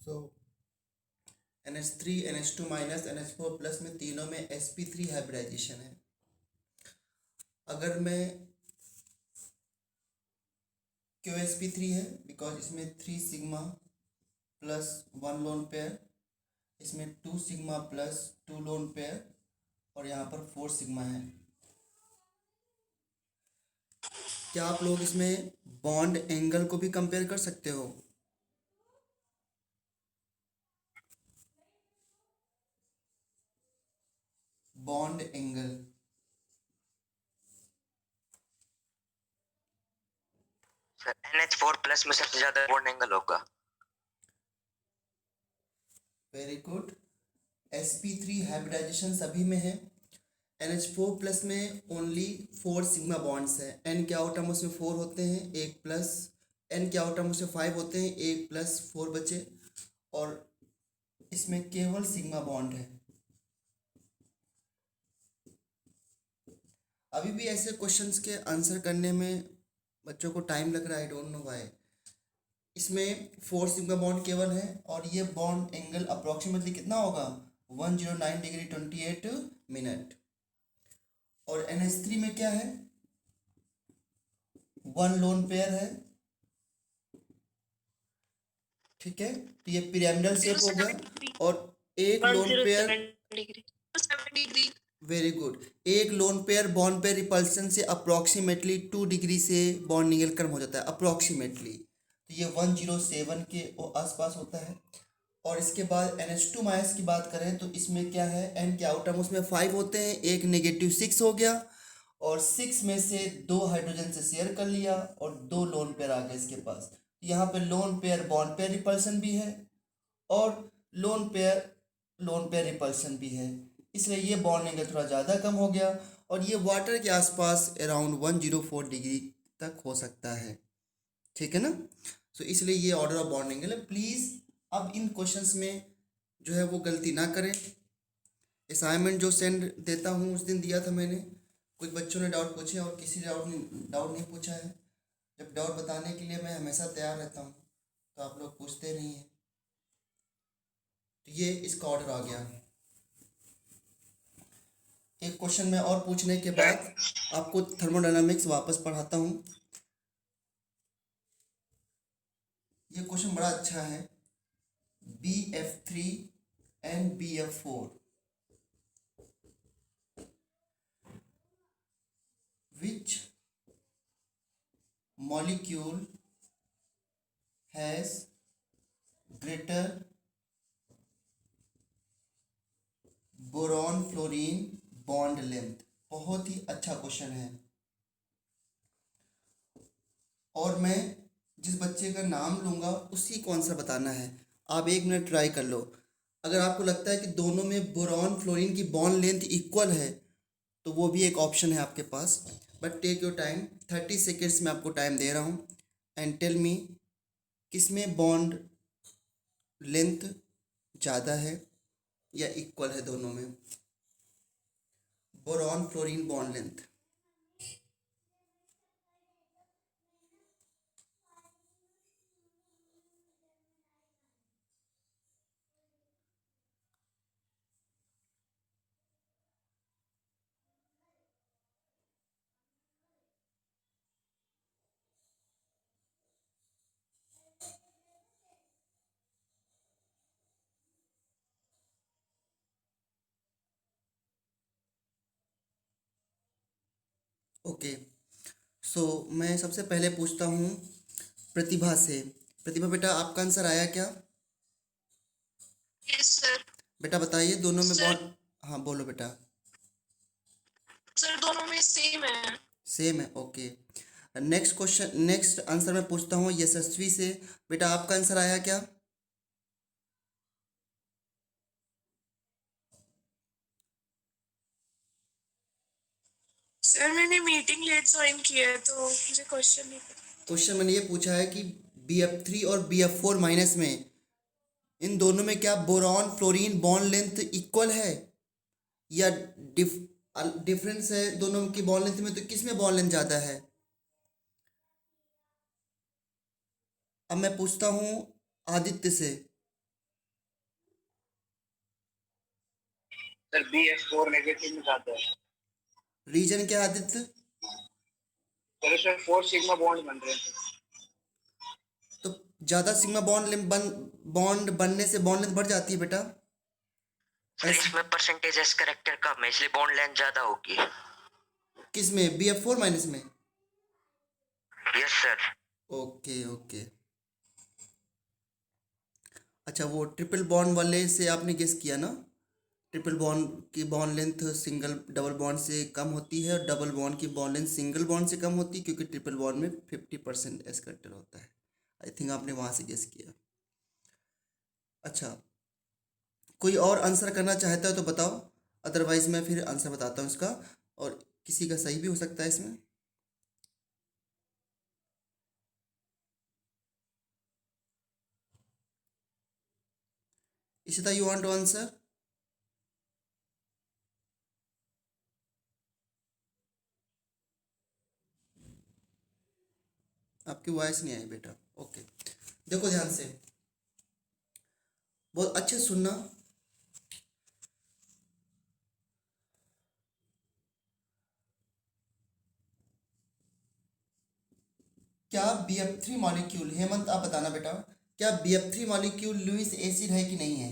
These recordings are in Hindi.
सो NH3 NH2 minus NH4 plus में तीनों में sp3 हाइब्रिडाइजेशन है। अगर मैं क्यों sp3 है, बिकॉज इसमें 3 सिग्मा प्लस 1 लोन पेयर, इसमें 2 सिग्मा प्लस 2 लोन पेयर और यहाँ पर 4 सिग्मा है। क्या आप लोग इसमें बॉन्ड एंगल को भी कंपेयर कर सकते हो? Bond angle sir NH4 plus में सबसे ज्यादा बॉन्ड एंगल होगा। Very good. sp3 हाइब्रिडाइजेशन सभी में है। NH4 प्लस में ओनली 4 सिग्मा बॉन्ड्स है। n के आउट टर्म उसमें 4 होते हैं, एक प्लस n के आउट टर्म उसमें 5 होते हैं, एक प्लस 4 बचे, और इसमें केवल सिग्मा बॉन्ड है। अभी भी ऐसे क्वेश्चंस के आंसर करने में बच्चों को टाइम लग रहा है, आई डोंट नो व्हाई। इसमें 4 सिग्मा बॉन्ड केवल है और ये बॉन्ड एंगल अप्रोक्सीमेटली कितना होगा? 109 डिग्री 28 मिनट। और NH3 में क्या है? 1 लोन पेयर है, ठीक है, तो ये पिरामिडल शेप हो गया और एक लोन पेयर। Very good. एक lone pair bond pair repulsion से अप्रोक्सीमेटली 2 डिग्री से बॉन्ड एंगल कम हो जाता है अप्रोक्सीमेटली, तो ये 107 के आसपास होता है। और इसके बाद NH2 माइनस की बात करें तो इसमें क्या है? n के आउट टर्म उसमें 5 होते हैं, एक नेगेटिव 6 हो गया, और 6 में से 2 हाइड्रोजन से शेयर कर लिया और 2 लोन पेयर आ गए इसके पास। यहाँ पे loan pair bond pair repulsion भी है और लोन पेयर रिपल्सन भी है, इसलिए ये बॉन्ड एंगल थोड़ा ज़्यादा कम हो गया और ये वाटर के आसपास अराउंड 104 डिग्री तक हो सकता है, ठीक है ना। सो इसलिए ये ऑर्डर ऑफ बॉन्ड एंगल है। प्लीज़ अब इन क्वेश्चंस में जो है वो गलती ना करें। असाइनमेंट जो सेंड देता हूँ उस दिन दिया था मैंने, कुछ बच्चों ने डाउट पूछे और किसी डाउट नहीं पूछा है। जब डाउट बताने के लिए मैं हमेशा तैयार रहता हूँ, तो आप लोग पूछते नहीं हैं, तो ये इसका ऑर्डर आ गया। एक क्वेश्चन में और पूछने के बाद आपको थर्मोडायनामिक्स वापस पढ़ाता हूँ। ये क्वेश्चन बड़ा अच्छा है। BF3 and BF4 which molecule has greater boron fluorine bond length? बहुत ही अच्छा क्वेश्चन है और मैं जिस बच्चे का नाम लूँगा उसी को आंसर बताना है। आप 1 मिनट ट्राई कर लो। अगर आपको लगता है कि दोनों में बोरॉन फ्लोरीन की बॉन्ड लेंथ इक्वल है तो वो भी एक ऑप्शन है आपके पास, but take your time. 30 seconds में आपको टाइम दे रहा हूँ एंड टेल मी किसमें बॉन्ड लेंथ ज़्यादा है या इक्वल है दोनों में, boron fluorine bond length. Okay, so मैं सबसे पहले पूछता हूँ प्रतिभा से। प्रतिभा बेटा, आपका आंसर आया क्या? Yes sir. बेटा बताइए दोनों में सर बॉन्ड। हाँ बोलो बेटा। सर दोनों में सेम है। सेम है, okay. Next question, next answer मैं पूछता हूँ यशस्वी से। बेटा आपका आंसर आया क्या? सर मैंने मीटिंग लेट ज्वाइन किया है तो मुझे क्वेश्चन नहीं पता। क्वेश्चन मैंने ये पूछा है कि BF3 और BF4 माइनस में इन दोनों में क्या boron fluorine bond length equal है या डिफरेंस है दोनों की बॉन्ड लेंथ में, तो किस में बॉन्ड लेंथ ज़्यादा है? अब मैं पूछता हूँ आदित्य से। सर BF4 नेगेटिव में जाता है। रीजन क्या है आदित्य? सर इसमें 4 सिग्मा बॉन्ड बन रहे हैं। तो ज्यादा सिग्मा बॉन्ड बनने से बॉन्ड लेंथ बढ़ जाती है बेटा। सर इसमें परसेंटेज एस करेक्टर कम है, इसलिए बॉन्ड लेंथ ज्यादा होगी। किस में? BF4 माइनस में? Yes sir. Okay okay. अच्छा, वो ट्रिपल बॉन्ड वाले से आपने गेस किया ना? ट्रिपल बॉन्ड की bond length single double bond से कम होती है और डबल बॉन्ड की बॉन्ड लेंथ सिंगल बॉन्ड से कम होती है, क्योंकि ट्रिपल बॉन्ड में 50% एस करेक्टर होता है। आई थिंक आपने वहाँ से गेस किया। अच्छा, कोई और आंसर करना चाहता है तो बताओ, अदरवाइज मैं फिर आंसर बताता हूँ इसका, और किसी का सही भी हो सकता है इसमें। Ishita, you want to answer? आपकी वॉइस नहीं आई बेटा। ओके, देखो ध्यान से, बहुत अच्छे से सुनना। क्या BF3 मॉलिक्यूल, हेमंत आप बताना बेटा, क्या BF3 मॉलिक्यूल लुईस एसिड है कि नहीं है?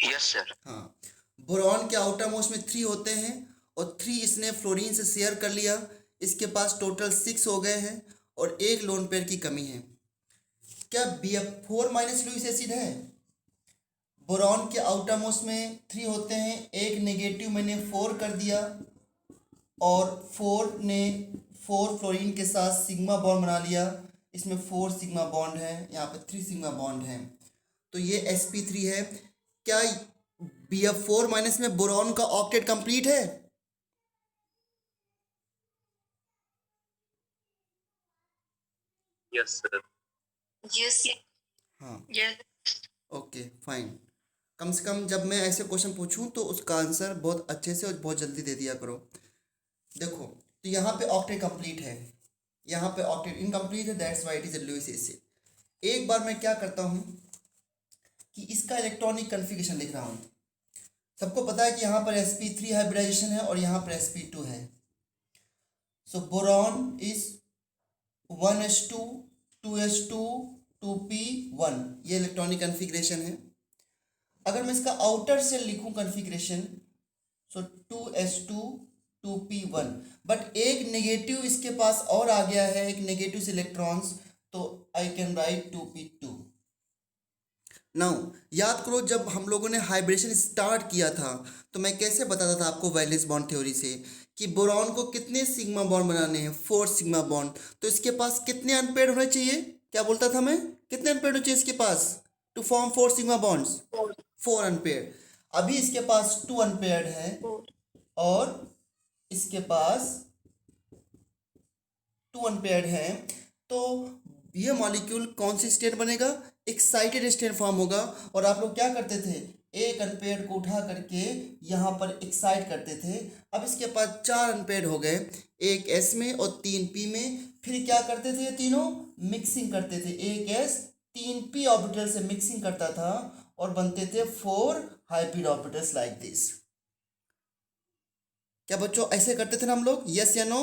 Yes sir. हाँ, बोरॉन के आउटर मोस्ट में 3 होते हैं और 3 इसने फ्लोरीन से शेयर कर लिया, इसके पास टोटल 6 हो गए हैं और एक लोन पेयर की कमी है। क्या BF4 माइनस लुईस एसिड है? बोरॉन के आउटर मोस्ट में 3 होते हैं, एक नेगेटिव मैंने 4 कर दिया और 4 फ्लोरीन के साथ सिग्मा बॉन्ड बना लिया, इसमें 4 सिग्मा बॉन्ड है, यहाँ पे 3 सिग्मा बॉन्ड है, तो ये sp3 है। क्या BF4 माइनस में बोरॉन का ऑक्टेट कंप्लीट है? Yes sir. Yes. हाँ, Yes. Okay fine. कम से कम जब मैं ऐसे क्वेश्चन पूछूं तो उसका आंसर बहुत अच्छे से और बहुत जल्दी दे दिया करो। देखो, तो यहाँ पे ऑक्टेट कंप्लीट है, यहाँ पे ऑक्टेट इनकम्प्लीट है, that's why it is a Lewis acid. एक बार मैं क्या करता हूँ कि इसका इलेक्ट्रॉनिक कन्फिगरेशन लिख रहा हूँ। सबको पता है कि यहाँ पर sp3 हाइब्रिडाइजेशन है और यहाँ पर sp2 है। सो boron is 1s2 2s2 2p1, ये इलेक्ट्रॉनिक कन्फिग्रेशन है। अगर मैं इसका आउटर से लिखूं configuration, so 2s2 2p1, but एक नेगेटिव इसके पास और आ गया है, एक नेगेटिव से इलेक्ट्रॉन्स, तो I can write 2p2। Now याद करो, जब हम लोगों ने हाइब्रिडेशन स्टार्ट किया था तो मैं कैसे बताता था आपको वैलेंस बॉन्ड थ्योरी से कि बोरॉन को कितने सिग्मा बॉन्ड बनाने हैं, 4 सिग्मा बॉन्ड, तो इसके पास कितने अनपेयर्ड होने चाहिए? क्या बोलता था मैं? कितने अनपेयर्ड होने चाहिए इसके पास to form 4 sigma bonds? 4 unpaired. अभी इसके पास 2 अनपेयर्ड है और इसके पास 2 अनपेयर्ड है, तो ये मॉलिक्यूल कौन सी स्टेट बनेगा? एक्साइटेड स्टेट फॉर्म होगा। और आप लोग क्या करते थे, एक अनपेयर्ड को उठा करके यहाँ पर एक्साइट करते थे। अब इसके पास 4 अनपेयर्ड हो गए, एक S में और 3 P में। फिर क्या करते थे, ये तीनों मिक्सिंग करते थे, एक S 3 P ऑर्बिटल से मिक्सिंग करता था और बनते थे 4 हाइब्रिड ऑर्बिटल्स लाइक दिस। क्या बच्चों ऐसे करते थे ना हम लोग? यस या नो?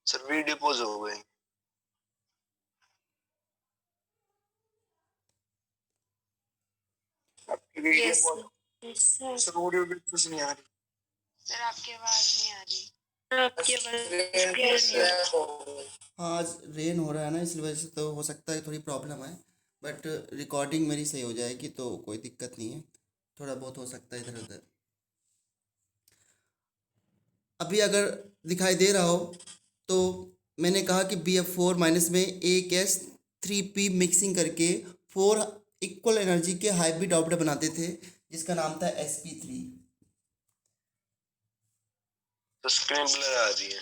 सर वी डिपोज हो गए। आपकी video Yes. Call Yes, sir. Sir audio बिल्कुल नहीं आ रही। सर आपकी आवाज नहीं आ रही। सर आपकी आवाज क्लियर नहीं आ रही। हाँ, आज रेन हो रहा है ना, इस वजह से तो हो सकता है थोड़ी प्रॉब्लम है, बट रिकॉर्डिंग मेरी सही हो जाएगी तो कोई दिक्कत नहीं है। थोड़ा बहुत हो सकता है इधर उधर। अभी अगर दिखाई दे रहा हो तो मैंने कहा कि BF4 माइनस में एक S 3P मिक्सिंग करके 4 इक्वल एनर्जी के हाइब्रिड ऑर्बिटल बनाते थे, जिसका नाम था sp3। तो स्क्रीन ब्लर आ रही है।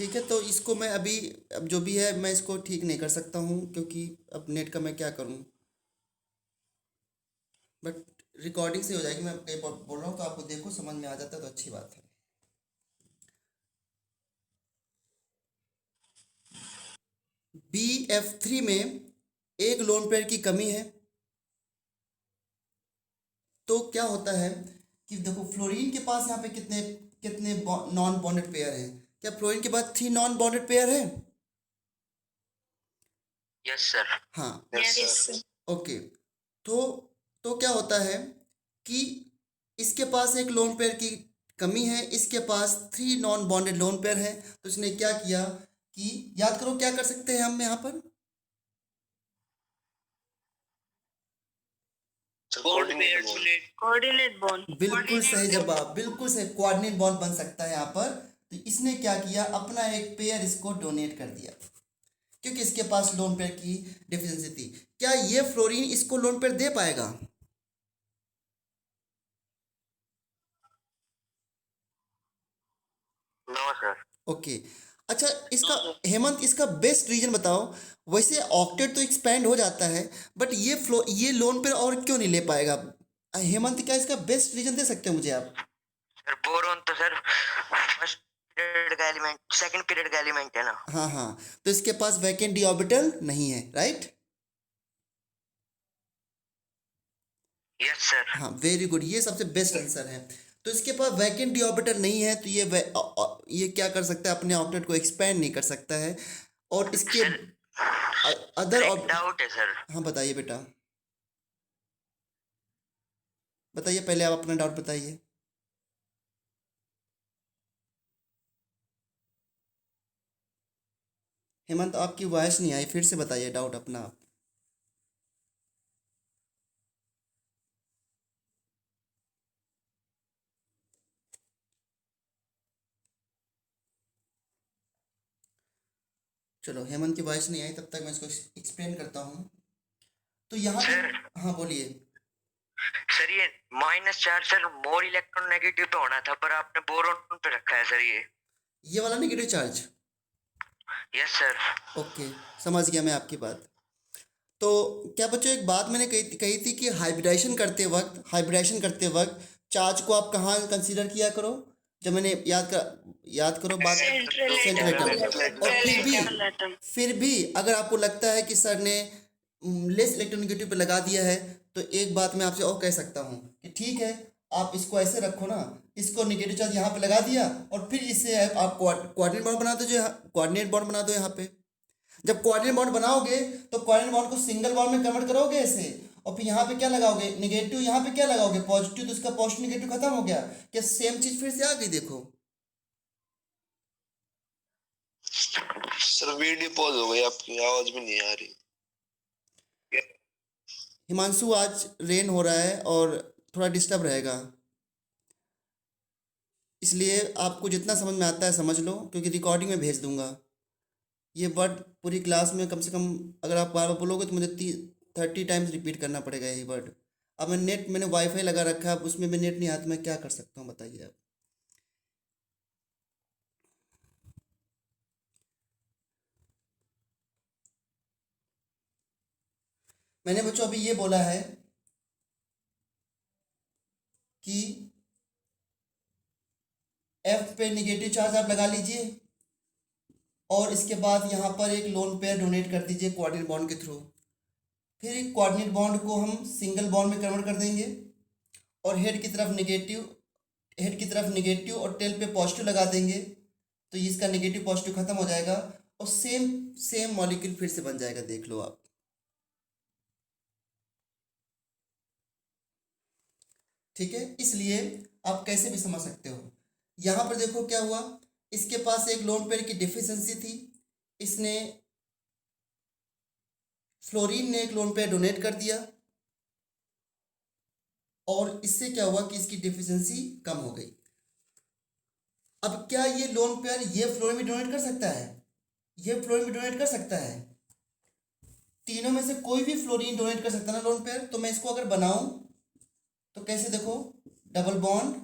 ठीक है, तो इसको मैं अभी, अब जो भी है मैं इसको ठीक नहीं कर सकता हूँ, क्योंकि अब नेट का मैं क्या करूँ, बट रिकॉर्डिंग से हो जाएगी। मैं कई बार बोल रहा हूँ तो आपको देखो समझ में आ जाता है तो अच्छी बात है। BF3 में एक लोन पेयर की कमी है। तो क्या होता है कि देखो फ्लोरीन के पास यहाँ पे कितने कितने नॉन बॉन्डेड पेयर हैं? क्या फ्लोरीन के पास 3 नॉन बॉन्डेड पेयर है? Yes sir. हाँ, यस सर। ओके। तो क्या होता है कि इसके पास एक लोन पेयर की कमी है, इसके पास 3 नॉन बॉन्डेड लोन पेयर है। तो इसने क्या किया कि, याद करो क्या कर सकते हैं हम यहाँ पर? Coordinate bond. बिल्कुल सही जवाब, बिल्कुल सही, कोऑर्डिनेट बॉन्ड बन सकता है यहाँ पर। तो इसने क्या किया, अपना एक पेयर इसको डोनेट कर दिया, क्योंकि इसके पास लोन पेयर की डिफिशिएंसी थी। क्या ये फ्लोरीन इसको लोन पेयर दे पाएगा? No sir. ओके, अच्छा, इसका हेमंत इसका बेस्ट रीजन बताओ। वैसे ऑक्टेट तो एक्सपैंड हो जाता है, बट ये लोन पेयर और क्यों नहीं ले पाएगा? हेमंत, क्या इसका बेस्ट रीजन दे सकते हैं मुझे आप? सर बोरॉन तो सर फर्स्ट पीरियड का एलिमेंट, सेकंड पीरियड का एलिमेंट है ना। हाँ हाँ, तो इसके पास वैकेंट डी ऑर्बिटल नहीं है, राइट? Yes sir. हाँ, वेरी गुड, ये सबसे बेस्ट आंसर है। तो इसके पास वैकेंट डी ऑर्बिटल नहीं है, तो ये क्या कर सकता है, अपने ऑक्टेट को एक्सपैंड नहीं कर सकता है। और इसके अदर डाउट है सर। हाँ, बताइए बेटा, बताइए, पहले आप अपना डाउट बताइए। हेमंत, आपकी वॉइस नहीं आई, फिर से बताइए डाउट अपना आप। चलो, हेमंत की वॉइस नहीं आई, तब तक मैं इसको एक्सप्लेन करता हूँ। तो यहाँ पे, सर। हाँ बोलिए। सर ये minus charge sir more electron negative पे होना था, पर आपने बोरॉन पे रखा है सर ये वाला negative charge? Yes sir. Okay, समझ गया मैं आपकी बात। तो क्या बच्चों, एक बात मैंने कही थी कि हाइब्रिडाइजेशन करते वक्त चार्ज को आप कहाँ कंसीडर किया करो? जब मैंने याद करो बात, सेंट्रल एटम। और फिर भी अगर आपको लगता है कि सर ने लेस इलेक्ट्रोनेगेटिव पे लगा दिया है, तो एक बात मैं आपसे और कह सकता हूँ कि ठीक है, आप इसको ऐसे रखो ना, इसको नेगेटिव चार्ज यहाँ पे लगा दिया, और फिर इससे आप कोऑर्डिनेट बॉन्ड बना दो, जो कोऑर्डिनेट बॉन्ड बना दो यहाँ पे। जब कोऑर्डिनेट बॉन्ड बनाओगे तो कोऑर्डिनेट बॉन्ड को सिंगल बॉन्ड में कन्वर्ट करोगे ऐसे, और फिर यहाँ पे क्या लगाओगे, नेगेटिव, यहाँ पे क्या लगाओगे, पॉजिटिव, तो इसका पॉजिटिव नेगेटिव खत्म हो गया। क्या सेम चीज फिर से आ गई? देखो सर, वीडियो पॉज हो गई, आपकी आवाज भी नहीं आ रही। हिमांशु, आज रेन हो रहा है और थोड़ा डिस्टर्ब रहेगा, इसलिए आपको जितना समझ में आता है समझ लो, क्योंकि रिकॉर्डिंग में भेज दूंगा। ये वर्ड पूरी क्लास में कम से कम, अगर आप बार बार बोलोगे तो मुझे 30 टाइम्स रिपीट करना पड़ेगा यही वर्ड। अब मैंने वाईफाई लगा रखा है, अब उसमें भी नेट नहीं आता, मैं क्या कर सकता हूँ बताइए आप। मैंने बच्चों अभी ये बोला है कि F पे निगेटिव चार्ज आप लगा लीजिए, और इसके बाद यहाँ पर एक लोन पेयर डोनेट कर दीजिए कोऑर्डिनेट बॉन्ड के थ्रू। फिर कोऑर्डिनेट बॉन्ड को हम सिंगल बॉन्ड में कन्वर्ट कर देंगे, और हेड की तरफ निगेटिव और टेल पे पॉजिटिव लगा देंगे, तो इसका निगेटिव पॉजिटिव खत्म हो जाएगा, और सेम मॉलिक्यूल फिर से बन जाएगा, देख लो आप। ठीक है, इसलिए आप कैसे भी समझ सकते हो। यहाँ पर देखो क्या हुआ, इसके पास एक लोन पेयर की डिफिशिएंसी थी, इसने फ्लोरीन ने एक लोन पेयर डोनेट कर दिया, और इससे क्या हुआ कि इसकी डिफिशिएंसी कम हो गई। अब क्या ये लोन पेयर ये फ्लोरीन भी डोनेट कर सकता है? ये फ्लोरीन भी डोनेट कर सकता है? तीनों में से कोई भी फ्लोरीन डोनेट कर सकता है ना लोन पेयर। तो मैं इसको अगर बनाऊं तो कैसे, देखो, डबल बॉन्ड,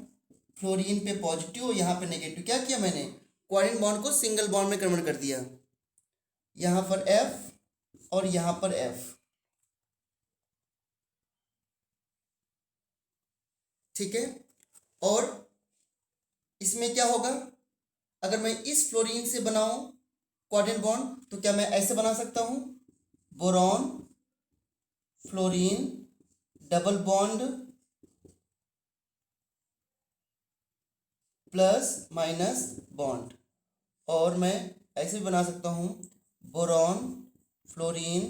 फ्लोरीन पे पॉजिटिव, यहाँ पे नेगेटिव। क्या किया मैंने, कोवैलेंट बॉन्ड को सिंगल बॉन्ड में कन्वर्ट कर दिया, यहाँ पर F और यहाँ पर F, ठीक है। और इसमें क्या होगा, अगर मैं इस फ्लोरीन से बनाऊं कोवैलेंट बॉन्ड तो क्या मैं ऐसे बना सकता हूं, boron fluorine double bond plus minus bond, और मैं ऐसे भी बना सकता हूँ boron fluorine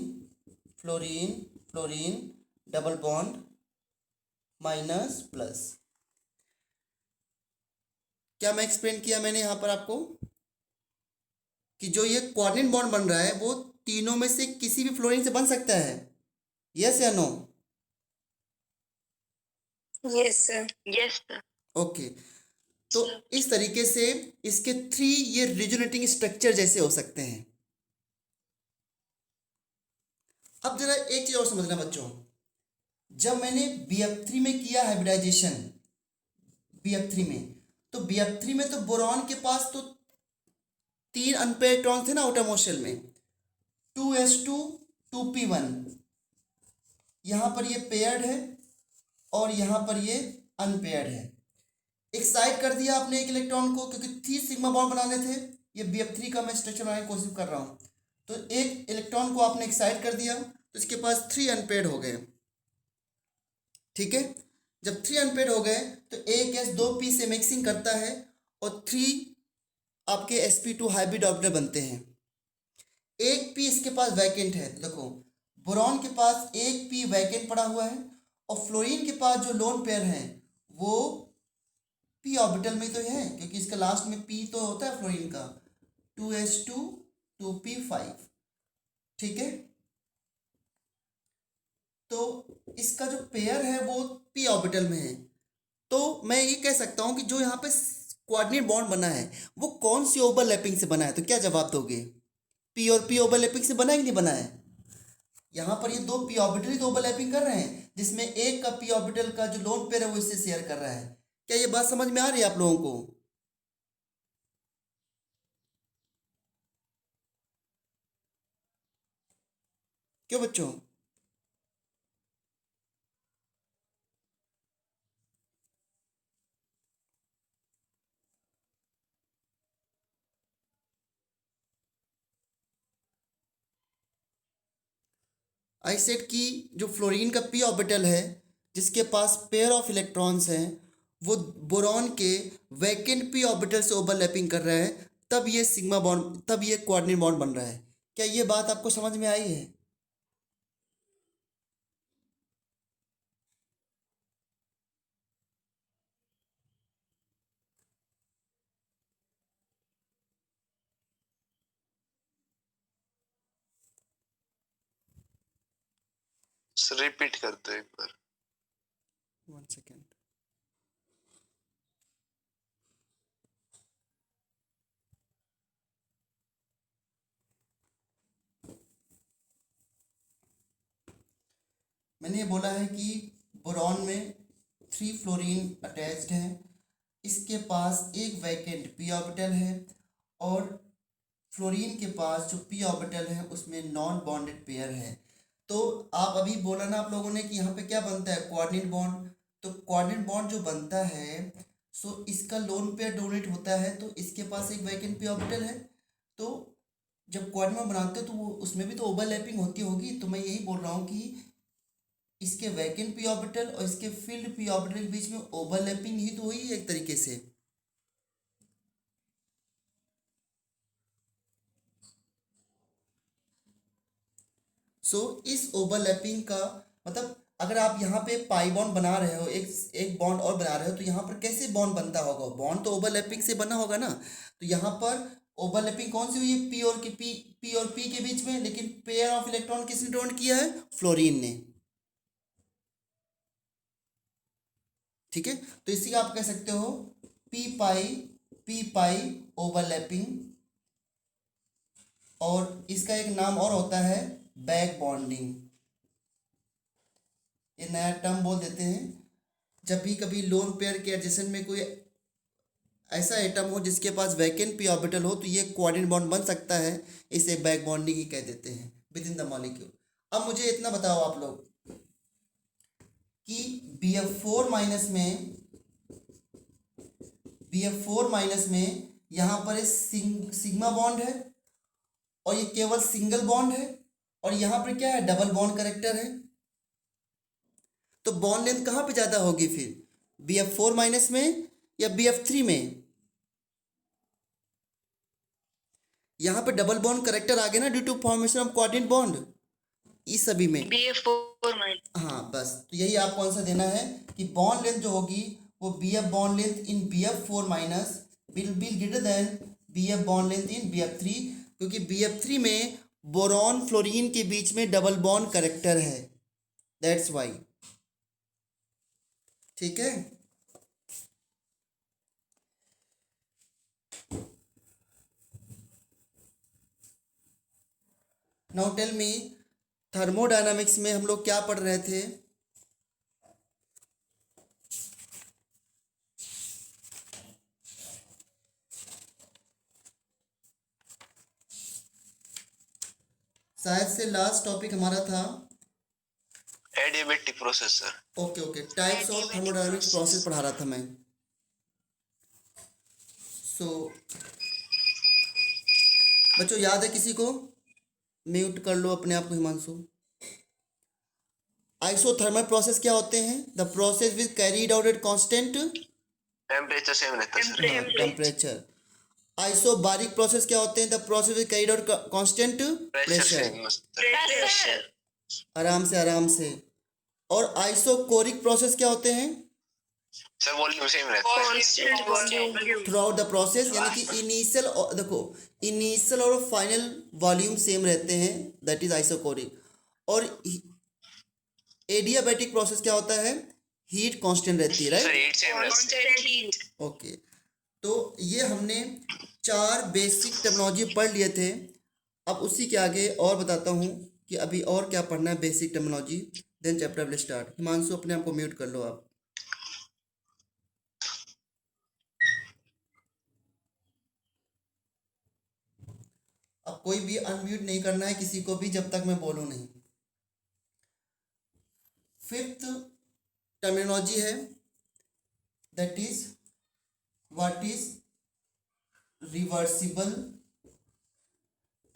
fluorine fluorine double bond minus plus. क्या मैं एक्सप्लेन किया मैंने यहाँ पर आपको कि जो ये कोवैलेंट बॉन्ड बन रहा है वो तीनों में से किसी भी फ्लोरीन से बन सकता है, यस या no? Yes sir. Yes sir. Okay, तो इस तरीके से इसके 3 ये रिजोनेटिंग स्ट्रक्चर जैसे हो सकते हैं। अब जरा एक चीज और समझना बच्चों, जब मैंने BF3 में किया हाइब्रिडाइजेशन, BF3 में, तो BF3 में तो बोरॉन के पास तो 3 अनपेयर्ड इलेक्ट्रॉन थे ना आउटर मोस्ट शेल में, 2s2 2p1, यहाँ पर ये पेयर्ड है और यहाँ पर ये अनपेयर्ड है। एक्साइट कर दिया आपने एक इलेक्ट्रॉन को, क्योंकि 3 सिग्मा बॉन्ड बनाने थे, ये BF3 का मैं स्ट्रक्चर बनाने की कोशिश कर रहा हूँ, तो एक इलेक्ट्रॉन को आपने एक्साइट कर दिया तो इसके पास 3 अनपेयर्ड हो गए, ठीक है। जब 3 अनपेयर्ड हो गए तो एक S 2p से मिक्सिंग करता है और 3 आपके sp2 हाइब्रिड ऑर्बिटल बनते हैं। एक p इसके पास वैकेंट है, तो देखो बोरॉन के पास एक p वैकेंट पड़ा हुआ है और फ्लोरीन के पास जो लोन पेयर है वो p ऑर्बिटल में तो है, क्योंकि इसका लास्ट में p तो होता है फ्लोरीन का, 2s2 2p5, ठीक है। तो इसका जो पेयर है वो p ऑर्बिटल में है, तो मैं ये कह सकता हूं कि जो यहाँ पे कोऑर्डिनेट बॉन्ड बना है वो कौन सी ओवरलैपिंग से बना है, तो क्या जवाब दोगे? p और p ओवरलैपिंग से बना है कि नहीं बना है? यहाँ पर ये 2 p ऑर्बिटल ही तो ओवरलैपिंग कर रहे हैं, जिसमें एक का p ऑर्बिटल का जो लोन पेयर है वो इससे शेयर कर रहा है। क्या ये बात समझ में आ रही है आप लोगों को? क्यों बच्चों? आई सेड कि जो फ्लोरीन का p ऑर्बिटल है जिसके पास पेयर ऑफ इलेक्ट्रॉन्स हैं वो बोरॉन के वैकेंट p ऑर्बिटल से ओवरलैपिंग कर रहा है, तब ये सिग्मा बॉन्ड, तब ये कोऑर्डिनेट बॉन्ड बन रहा है। क्या ये बात आपको समझ में आई है? रिपीट कर दो एक बार। 1 सेकेंड। मैंने ये बोला है कि बोरॉन में 3 फ्लोरीन अटैच्ड हैं, इसके पास एक वैकेंट p ऑर्बिटल है और फ्लोरीन के पास जो p ऑर्बिटल है उसमें नॉन बॉन्डेड पेयर है। तो आप अभी बोला ना आप लोगों ने कि यहाँ पे क्या बनता है, कोऑर्डिनेट बॉन्ड, तो कोऑर्डिनेट बॉन्ड जो बनता है सो इसका लोन पेयर डोनेट होता है, तो इसके पास एक वैकेंट p ऑर्बिटल है, तो जब कोऑर्डिनेट बॉन्ड बनाते हो तो वो उसमें भी तो ओवरलैपिंग होती होगी। तो मैं यही बोल रहा हूँ कि इसके वैकेंट p ऑर्बिटल और इसके फील्ड p ऑर्बिटल के बीच में ओवरलैपिंग ही तो हुई है एक तरीके से। सो इस ओवरलैपिंग का मतलब अगर आप यहाँ पे पाई बॉन्ड बना रहे हो, एक बॉन्ड और बना रहे हो, तो यहाँ पर कैसे बॉन्ड बनता होगा? बॉन्ड तो ओवरलैपिंग से बना होगा ना। तो यहाँ पर ओवरलैपिंग कौन सी हुई है? p और p के बीच में, लेकिन पेयर ऑफ इलेक्ट्रॉन किसने डोनेट किया है? फ्लोरीन ने, ठीक है। तो इसी का आप कह सकते हो p पाई ओवरलैपिंग, और इसका एक नाम और होता है बैक बॉन्डिंग। ये नया टर्म बोल देते हैं। जब भी कभी लोन पेयर के एडजेसेंट में कोई ऐसा एटम हो जिसके पास वैकेंट पी ऑर्बिटल हो तो ये कोऑर्डिनेट बॉन्ड बन सकता है, इसे बैक बॉन्डिंग ही कह देते हैं विद इन द मॉलिक्यूल। अब मुझे इतना बताओ आप लोग कि BF4 माइनस में यहाँ पर सिग्मा बॉन्ड है और ये केवल सिंगल बॉन्ड है, और यहाँ पर क्या है, डबल बॉन्ड करेक्टर है। तो बॉन्ड लेंथ कहाँ पे ज़्यादा होगी फिर, BF4 माइनस में या BF3 में? यहाँ पे डबल बॉन्ड करेक्टर आ गया ना due to formation of coordinate bond, इस सभी में। BF4 minus. हाँ बस, तो यही आपको आंसर देना है कि बॉन्ड लेंथ जो होगी वो BF bond length in BF4 minus will be greater than BF bond length in BF3, क्योंकि BF3 में बोरॉन फ्लोरीन के बीच में डबल बॉन्ड करेक्टर है, दैट्स वाई। ठीक है, नाउ टेल मी, थर्मोडायनामिक्स में हम लोग क्या पढ़ रहे थे? शायद से लास्ट टॉपिक हमारा था adiabatic process sir. Okay, types of thermodynamics process पढ़ा रहा था मैं। बच्चों याद है किसी को? म्यूट कर लो अपने आप को हिमांशु। आइसोथर्मल प्रोसेस क्या होते हैं? The process with carried out at constant temperature same रहता है सर। टेम्परेचर। आइसोबारिक प्रोसेस क्या होते हैं? The process with carried out constant pressure. Pressure. आराम से। और आइसोकोरिक प्रोसेस क्या होते हैं? सर वॉल्यूम सेम रहता है। Constant volume. Through out the process, यानी कि इनिशियल और फाइनल वॉल्यूम सेम रहते हैं, दैट इज आइसोकोरिक। और एडियाबैटिक प्रोसेस क्या होता है? हीट कांस्टेंट रहती है, सर राइट? हीट सेम रहता है। Constant heat. ओके, तो ये हमने 4 बेसिक टर्मिनोलॉजी पढ़ लिए थे। अब उसी के आगे और बताता हूँ कि अभी और क्या पढ़ना है basic terminology, then chapter will start. Himanshu अपने आप को म्यूट कर लो आप। अब कोई भी अनम्यूट नहीं करना है किसी को भी जब तक मैं बोलूँ नहीं। 5th टर्मिनोलॉजी है, that is what is reversible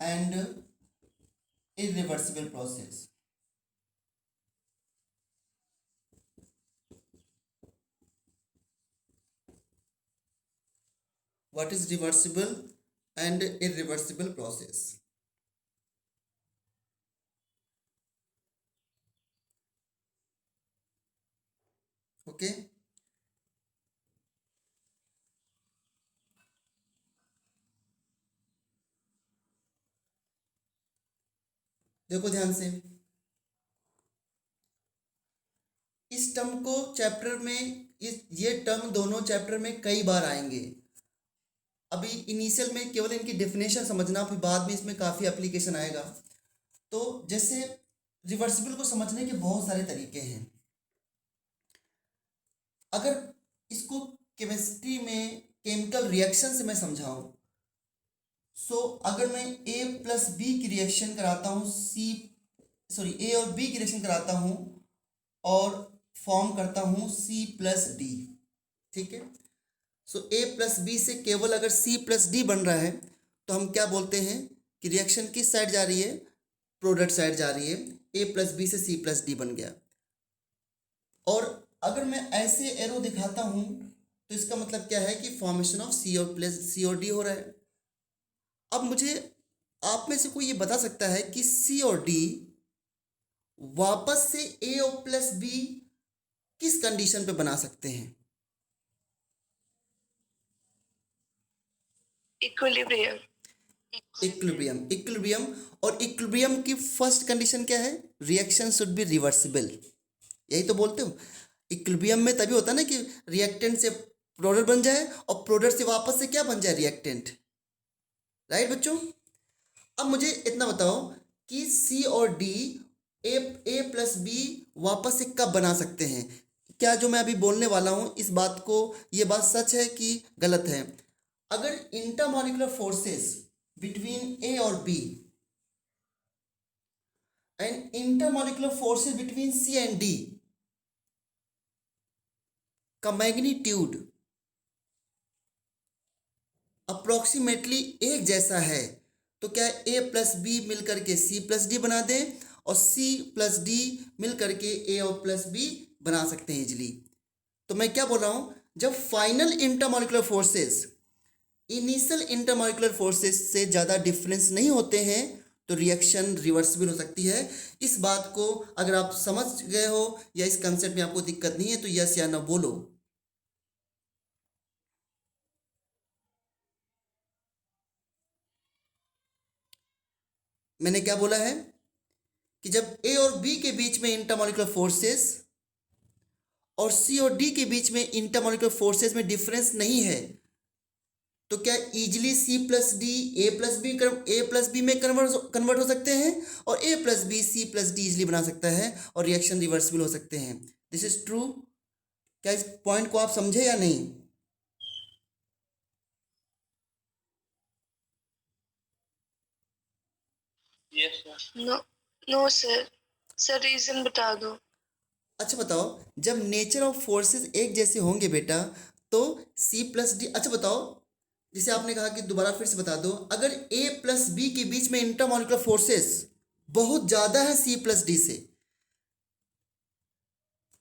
and irreversible process. What is reversible and irreversible process? Okay, देखो ध्यान से, इस टर्म को चैप्टर में, ये टर्म दोनों चैप्टर में कई बार आएंगे। अभी इनिशियल में केवल इनकी डेफिनेशन समझना, फिर बाद में इसमें काफ़ी एप्लीकेशन आएगा। तो जैसे रिवर्सिबल को समझने के बहुत सारे तरीके हैं। अगर इसको केमिस्ट्री में केमिकल रिएक्शन से मैं समझाऊं, अगर मैं A+B की रिएक्शन कराता हूँ, A और B की रिएक्शन कराता हूँ और फॉर्म करता हूँ C+D, ठीक है? A+B से केवल अगर C+D बन रहा है तो हम क्या बोलते हैं कि रिएक्शन किस साइड जा रही है? प्रोडक्ट साइड जा रही है। A+B से C+D बन गया। और अगर मैं ऐसे एरो दिखाता हूँ तो इसका मतलब क्या है कि फॉर्मेशन ऑफ C और D हो रहा है। अब मुझे आप में से कोई ये बता सकता है कि C और D वापस से A और +B किस कंडीशन पे बना सकते हैं? इक्विलिब्रियम। और इक्विलिब्रियम की फर्स्ट कंडीशन क्या है? Reaction should be reversible. यही तो बोलते हो, इक्विलिब्रियम में तभी होता है ना कि रिएक्टेंट से प्रोडक्ट बन जाए और प्रोडक्ट से वापस से क्या बन जाए? रिएक्टेंट, राइट बच्चों? अब मुझे इतना बताओ कि C और D A+B वापस से कब बना सकते हैं? क्या जो मैं अभी बोलने वाला हूँ इस बात को, ये बात सच है कि गलत है? अगर इंटरमॉलिक्यूलर फोर्सेस बिटवीन ए और B and intermolecular forces between C and D का मैग्नीट्यूड अप्रोक्सीमेटली एक जैसा है, तो क्या ए प्लस बी मिलकर के सी प्लस डी बना दें और सी प्लस डी मिलकर के ए और प्लस बी बना सकते हैं इजिली? तो मैं क्या बोल रहा हूँ, जब final intermolecular forces initial intermolecular forces से ज़्यादा डिफरेंस नहीं होते हैं तो रिएक्शन रिवर्सिबल हो सकती है। इस बात को अगर आप समझ गए हो या इस कंसेप्ट में आपको दिक्कत नहीं है तो यस या ना बोलो। मैंने क्या बोला है कि जब ए और बी के बीच में इंटरमॉलिक्यूलर फोर्सेस और सी और डी के बीच में इंटरमॉलिक्यूलर फोर्सेस में डिफरेंस नहीं है तो क्या easily C plus D A plus B में कन्वर्ट हो सकते हैं और A plus B C plus D easily बना सकता है और रिएक्शन रिवर्सिबल हो सकते हैं। This is true. क्या इस पॉइंट को आप समझे या नहीं? Yes sir. No no sir, sir reason बता दो। अच्छा बताओ, जब नेचर ऑफ फोर्सेस एक जैसे होंगे बेटा तो सी प्लस डी, अच्छा बताओ, जैसे आपने कहा कि दोबारा फिर से बता दो, अगर ए प्लस बी के बीच में इंटरमॉलिक्यूलर फोर्सेस बहुत ज़्यादा है सी प्लस डी से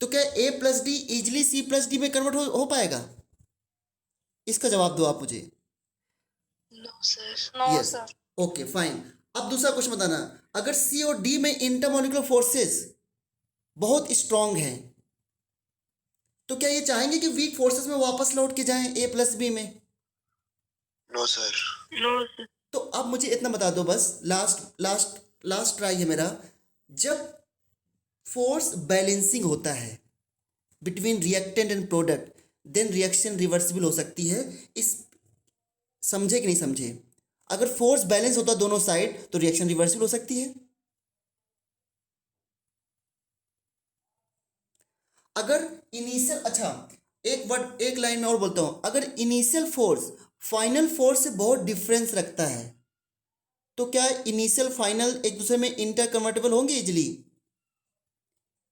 तो क्या A plus D easily C plus D में कन्वर्ट हो पाएगा? इसका जवाब दो आप मुझे। No sir. Yes, okay fine. अब दूसरा क्वेश्चन बताना, अगर सी और डी में इंटरमॉलिक्यूलर फोर्सेस बहुत स्ट्रांग हैं तो क्या ये चाहेंगे कि वीक फोर्सेस में वापस लौट के जाएं ए प्लस बी में? No sir. No sir. तो अब मुझे इतना बता दो बस, लास्ट ट्राई है मेरा, जब फोर्स बैलेंसिंग होता है between reactant and product then reaction reversible हो सकती है। इस समझे कि नहीं समझे? अगर फोर्स बैलेंस होता है दोनों साइड तो रिएक्शन रिवर्सिबल हो सकती है। अगर इनिशियल, अच्छा एक लाइन में और बोलता हूं, अगर इनिशियल फोर्स फाइनल फोर्स से बहुत डिफरेंस रखता है तो क्या इनिशियल फाइनल एक दूसरे में इंटरकन्वर्टेबल होंगे इजिली?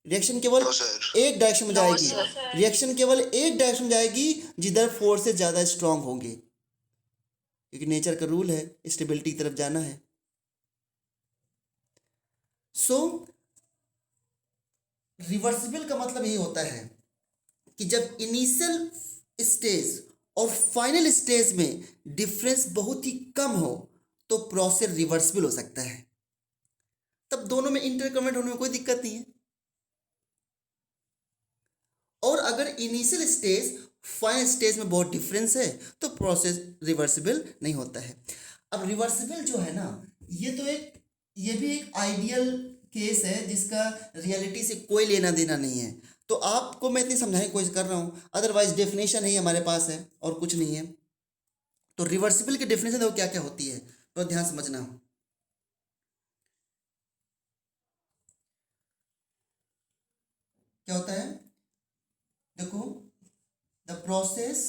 रिएक्शन केवल नो सर। एक डायरेक्शन में जाएगी, sir. रिएक्शन केवल एक डायरेक्शन में जाएगी जिधर फोर्सेस ज़्यादा स्ट्रांग होंगे, क्योंकि नेचर का रूल है स्टेबिलिटी की तरफ जाना है। सो रिवर्सिबल का मतलब यही होता है कि जब इनिशियल स्टेज और फाइनल स्टेज में डिफरेंस बहुत ही कम हो तो प्रोसेस रिवर्सिबल हो सकता है, तब दोनों में इंटरकन्वर्ट होने में कोई दिक्कत नहीं है। और अगर इनिशियल स्टेज फाइनल स्टेज में बहुत डिफरेंस है तो प्रोसेस रिवर्सिबल नहीं होता है। अब रिवर्सिबल जो है ना, ये भी एक आइडियल केस है जिसका रियलिटी से कोई लेना देना नहीं है। तो आपको मैं इतनी समझाने की कोशिश कर रहा हूँ, अदरवाइज डेफिनेशन ही हमारे पास है और कुछ नहीं है। तो रिवर्सिबल की डेफिनेशन देखो क्या क्या होती है, तो ध्यान समझना। क्या होता है देखो, the process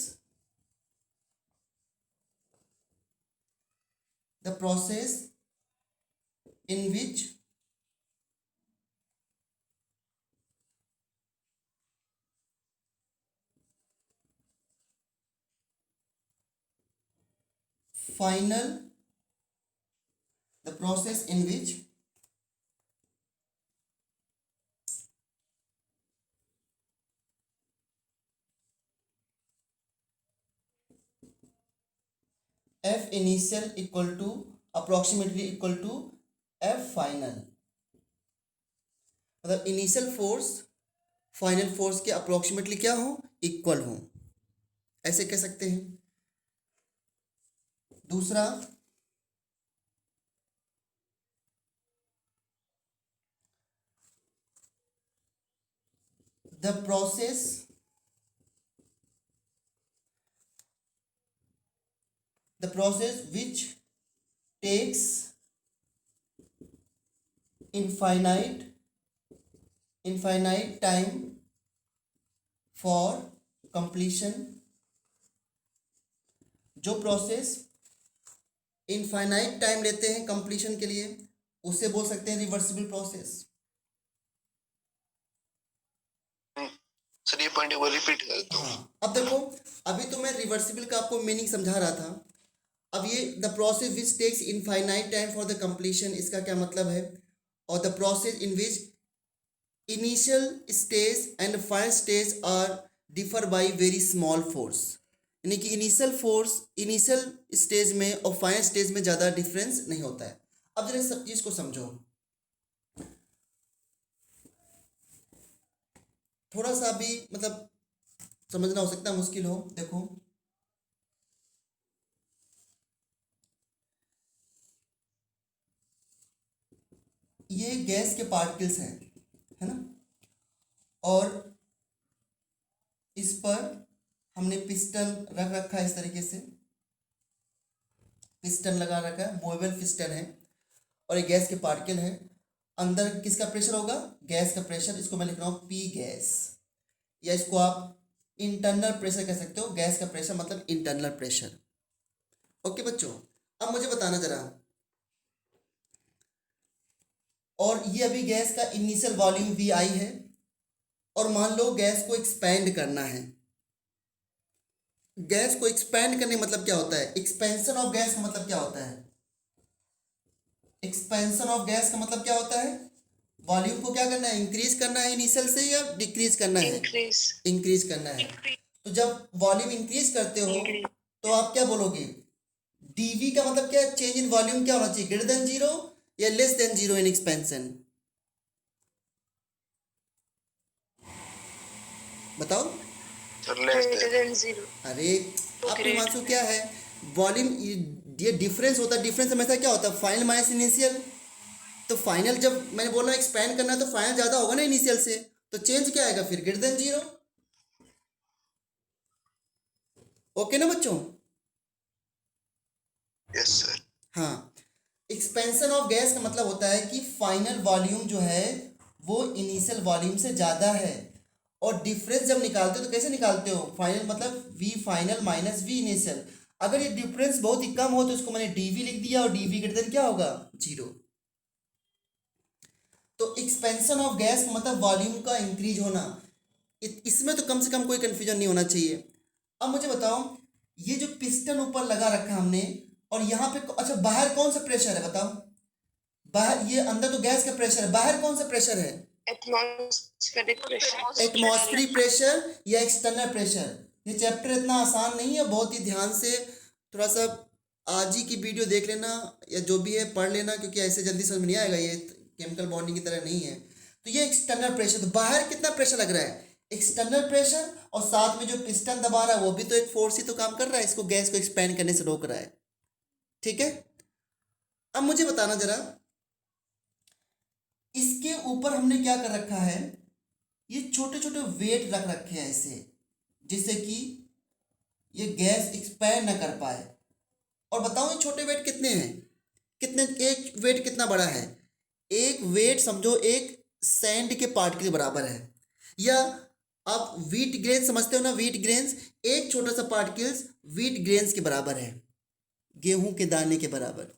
in which the process in which F initial equal to approximately equal to F final, मतलब इनिशियल फोर्स फाइनल फोर्स के अप्रोक्सीमेटली क्या हो, इक्वल हो, ऐसे कह सकते हैं। दूसरा, the process which takes infinite time for completion, जो प्रोसेस इनफाइनाइट टाइम लेते हैं कंप्लीशन के लिए उसे बोल सकते हैं रिवर्सिबल प्रोसेस। सर ये पॉइंट एक बार रिपीट कर दो। हाँ, अब देखो, अभी तो मैं रिवर्सिबल का आपको मीनिंग समझा रहा था। अब ये the process which takes infinite time for the completion, इसका क्या मतलब है? और the process in which initial stage and final stage are differ by very small force, यानी कि इनिशियल स्टेज में और फाइनल स्टेज में ज़्यादा डिफरेंस नहीं होता है। अब जरा सब चीज़ को समझो, थोड़ा सा भी मतलब समझना हो सकता है मुश्किल हो। देखो, ये गैस के पार्टिकल्स हैं, है ना, और इस पर हमने पिस्टन रख रखा है, इस तरीके से पिस्टन लगा रखा है, मूवेबल पिस्टन है, और ये गैस के पार्टिकल है। अंदर किसका प्रेशर होगा? गैस का प्रेशर। इसको मैं लिख रहा हूँ पी गैस, या इसको आप इंटरनल प्रेशर कह सकते हो। गैस का प्रेशर मतलब इंटरनल प्रेशर। ओके बच्चों, अब मुझे बताना जरा, और ये अभी गैस का इनिशियल वॉल्यूम वी आई है, और मान लो गैस को एक्सपैंड करना है। गैस को एक्सपैंड करने मतलब क्या होता है? एक्सपेंशन ऑफ गैस का मतलब क्या होता है? एक्सपेंशन ऑफ गैस का मतलब क्या होता है? वॉल्यूम को क्या करना है? इंक्रीज करना है इनिशियल से या डिक्रीज करना है? इंक्रीज करना है। तो जब वॉल्यूम इंक्रीज करते हो तो आप क्या बोलोगे? डीवी का मतलब क्या है? चेंज इन वॉल्यूम क्या होना चाहिए? ग्रेटर देन जीरो या less than zero in expansion? बताओ। अरे आपके मानसू क्या है? वॉल्यूम, ये डिफरेंस होता है। डिफरेंस हमेशा क्या होता है? Final minus initial. तो फाइनल जब मैंने बोला एक्सपैंड करना है तो फाइनल ज़्यादा होगा ना इनिशियल से, तो चेंज क्या आएगा फिर? Greater than zero. ओके ना बच्चों? Yes sir. हाँ, एक्सपेंशन ऑफ गैस का मतलब होता है कि फाइनल वॉल्यूम जो है वो इनिशियल वॉल्यूम से ज़्यादा है, और डिफरेंस जब निकालते हो तो कैसे निकालते हो? फाइनल मतलब V final minus V initial. अगर ये डिफरेंस बहुत ही कम हो तो इसको मैंने डीवी लिख दिया, और डीवी ग्रेटर देन क्या होगा? जीरो। तो एक्सपेंशन ऑफ गैस का मतलब वॉल्यूम का इंक्रीज होना। इसमें तो कम से कम कोई कंफ्यूजन नहीं होना चाहिए। अब मुझे बताओ, ये जो पिस्टन ऊपर लगा रखा हमने, और यहाँ पे अच्छा बाहर कौन सा प्रेशर है? बताओ। बाहर, ये अंदर तो गैस का प्रेशर है, बाहर कौन सा प्रेशर है? Atmospheric pressure. एटमॉस्फेरिक प्रेशर या एक्सटर्नल प्रेशर? ये चैप्टर इतना आसान नहीं है, बहुत ही ध्यान से थोड़ा सा आज ही की वीडियो देख लेना, या जो भी है पढ़ लेना, क्योंकि ऐसे जल्दी समझ में नहीं आएगा, ये केमिकल बॉन्डिंग की तरह नहीं है। तो ये एक्सटर्नल प्रेशर, तो बाहर कितना प्रेशर लग रहा है? एक्सटर्नल प्रेशर, और साथ में जो पिस्टन दबा रहा है वो भी तो एक फोर्स ही तो काम कर रहा है, इसको गैस को एक्सपैंड करने से रोक रहा है। ठीक है, अब मुझे बताना जरा, इसके ऊपर हमने क्या कर रखा है? ये छोटे छोटे वेट रख रखे हैं ऐसे, जिससे कि ये गैस एक्सपैंड ना कर पाए। और बताओ ये छोटे वेट कितने हैं? कितने? एक वेट कितना बड़ा है? एक वेट समझो एक सैंड के पार्टिकल के बराबर है, या आप व्हीट ग्रेन समझते हो ना, व्हीट ग्रेन्स, एक छोटा सा पार्टिकल्स व्हीट ग्रेन्स के बराबर है, गेहूं के दाने के बराबर।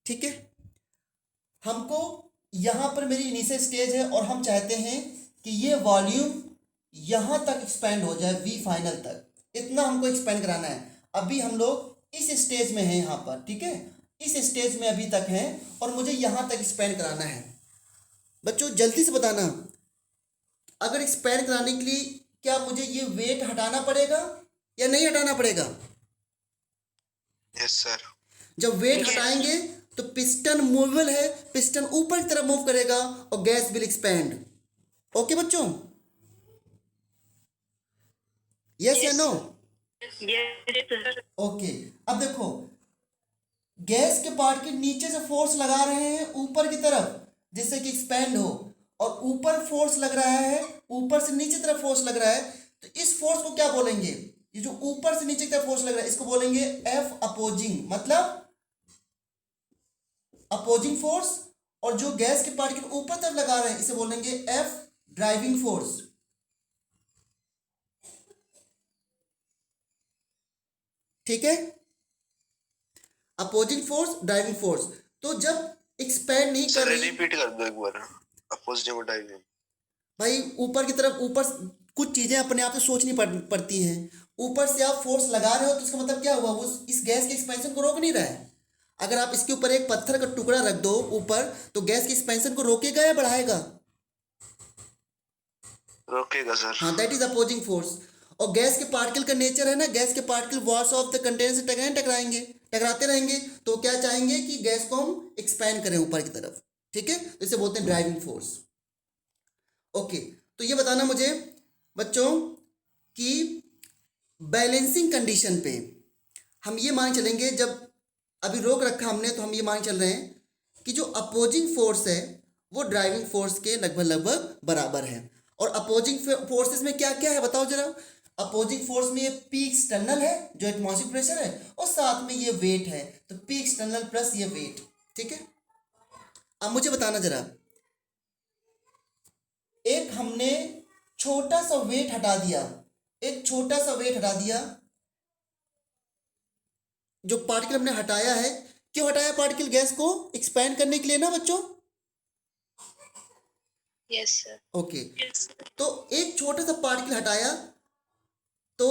ठीक है, हमको यहाँ पर मेरी इनिशियल स्टेज है, और हम चाहते हैं कि ये वॉल्यूम यहाँ तक एक्सपैंड हो जाए, वी फाइनल तक, इतना हमको एक्सपैंड कराना है। अभी हम लोग इस स्टेज में हैं यहाँ पर, ठीक है, इस स्टेज में अभी तक हैं, और मुझे यहाँ तक एक्सपैंड कराना है। बच्चों जल्दी से बताना, अगर एक्सपैंड कराने के लिए क्या मुझे ये वेट हटाना पड़ेगा या नहीं हटाना पड़ेगा? Yes sir. जब वेट हटाएंगे तो पिस्टन मूवेबल है, पिस्टन ऊपर की तरफ मूव करेगा और गैस विल एक्सपैंड। ओके बच्चों, यस या नो? ओके, अब देखो, गैस के पार्ट के नीचे से फोर्स लगा रहे हैं ऊपर की तरफ जिससे कि एक्सपैंड हो, और ऊपर फोर्स लग रहा है, ऊपर से नीचे तरफ फोर्स लग रहा है, तो इस फोर्स को क्या बोलेंगे? ये जो ऊपर से नीचे की तरफ फोर्स लग रहा है इसको बोलेंगे एफ अपोजिंग, मतलब अपोजिंग फोर्स। और जो गैस के पार्टिकल ऊपर तरफ लगा रहे हैं इसे बोलेंगे एफ ड्राइविंग फोर्स। ठीक है, अपोजिंग फोर्स ड्राइविंग फोर्स। तो जब एक्सपैंड नहीं कर सर रही, रिपीट कर दो एक बार, अपोजिटिव और ड्राइविंग। भाई ऊपर की तरफ, ऊपर कुछ चीजें अपने आप से सोचनी पड़ती हैं। ऊपर से आप फोर्स लगा रहे हो तो इसका मतलब क्या हुआ, वो इस गैस के एक्सपेंशन को रोक नहीं रहा है। अगर आप इसके ऊपर एक पत्थर का टुकड़ा रख दो ऊपर, तो गैस के एक्सपेंशन को रोकेगा या बढ़ाएगा? रोकेगा सर। हाँ, दैट इज अपोजिंग फोर्स। और गैस के पार्टिकल का नेचर है ना, गैस के particle walls of the container से टकराएंगे, टकराते रहेंगे। तो क्या चाहेंगे कि गैस को हम एक्सपैंड करें ऊपर की तरफ, ठीक है, तो इसे बोलते हैं ड्राइविंग फोर्स। ओके, तो ये बताना मुझे बच्चों कि बैलेंसिंग कंडीशन पे हम ये मान चलेंगे, जब अभी रोक रखा हमने तो हम ये मान चल रहे हैं कि जो अपोजिंग फोर्स है वो ड्राइविंग फोर्स के लगभग लगभग बराबर है। और अपोजिंग फोर्सेस में क्या क्या है बताओ जरा। अपोजिंग फोर्स में ये पी एक्सटर्नल है जो एटमॉस्फेरिक प्रेशर है, और साथ में ये वेट है, तो पी एक्सटर्नल प्लस ये वेट, ठीक है। अब मुझे बताना जरा, एक हमने छोटा सा वेट हटा दिया, एक छोटा सा वेट हटा दिया, जो पार्टिकल हमने हटाया है, क्यों हटाया पार्टिकल? गैस को एक्सपैंड करने के लिए ना बच्चों। Yes sir. ओके, तो एक छोटा सा पार्टिकल हटाया तो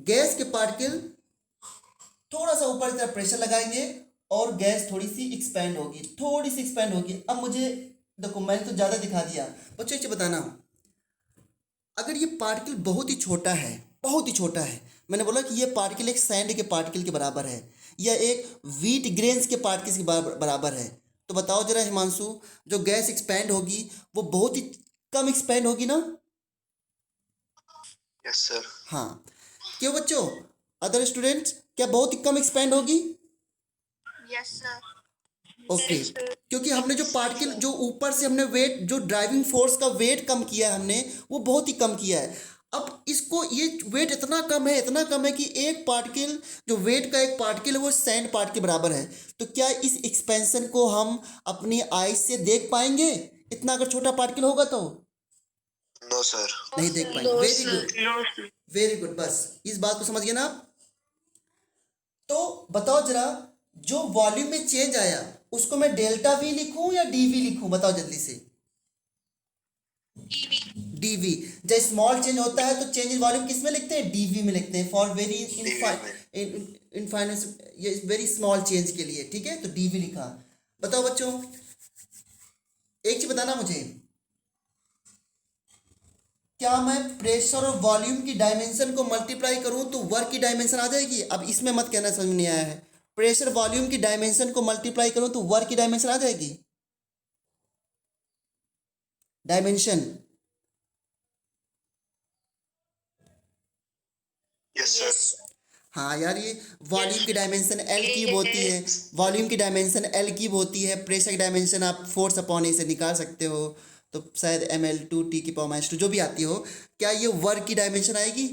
गैस के पार्टिकल थोड़ा सा ऊपर की तरफ प्रेशर लगाएंगे और गैस थोड़ी सी एक्सपैंड होगी, थोड़ी सी एक्सपैंड होगी। अब मुझे देखो, मैंने तो ज़्यादा दिखा दिया बच्चों, इसे बताना, अगर ये पार्टिकल बहुत ही छोटा है, बहुत ही छोटा है, मैंने बोला कि ये पार्टिकल एक सैंड के पार्टिकल के बराबर है या एक व्हीट ग्रेन्स के पार्टिकल के बराबर है, तो बताओ जरा हिमांशु, जो गैस एक्सपैंड होगी वो बहुत ही कम एक्सपैंड होगी ना? Yes sir. हाँ, क्यों बच्चों? अदर स्टूडेंट्स, क्या बहुत ही कम एक्सपैंड होगी? Yes sir. ओके, क्योंकि हमने जो पार्टिकल, जो ऊपर से हमने वेट, जो ड्राइविंग फोर्स का वेट कम किया है हमने, वो बहुत ही कम किया है। अब इसको, ये वेट इतना कम है, इतना कम है कि एक पार्टिकल, जो वेट का एक पार्टिकल है वो सैंड पार्ट के बराबर है। तो क्या इस एक्सपेंशन को हम अपनी आई से देख पाएंगे, इतना अगर छोटा पार्टिकल होगा तो? No sir. नहीं देख पाएंगे। वेरी गुड, वेरी गुड, बस इस बात को समझ गए ना आप? तो बताओ जरा, जो वॉल्यूम में चेंज आया उसको मैं डेल्टा वी लिखूं या डीवी लिखूं, बताओ जल्दी से। डीवी। जब स्मॉल चेंज होता है तो चेंज इन वॉल्यूम किस में लिखते हैं? डीवी में लिखते हैं, फॉर वेरी इनफाइनाइट, ये वेरी स्मॉल चेंज के लिए, ठीक है, तो डीवी लिखा। बताओ बच्चों, एक चीज बताना मुझे, क्या मैं प्रेशर और वॉल्यूम की डायमेंशन को मल्टीप्लाई करूं तो वर्क की डायमेंशन आ जाएगी? अब इसमें मत कहना समझ में नहीं आया है। प्रेशर वॉल्यूम की डायमेंशन को मल्टीप्लाई करूं तो वर्क की डायमेंशन आ जाएगी? डायमेंशन। Yes sir. हाँ यार, ये वॉल्यूम की डायमेंशन एल क्यूब होती है, वॉल्यूम की डायमेंशन एल क्यूब होती है, प्रेशर की डायमेंशन आप फोर्स अपॉन ए से निकाल सकते हो, तो शायद ml2T⁻², जो भी आती हो। क्या ये वर्क की डायमेंशन आएगी?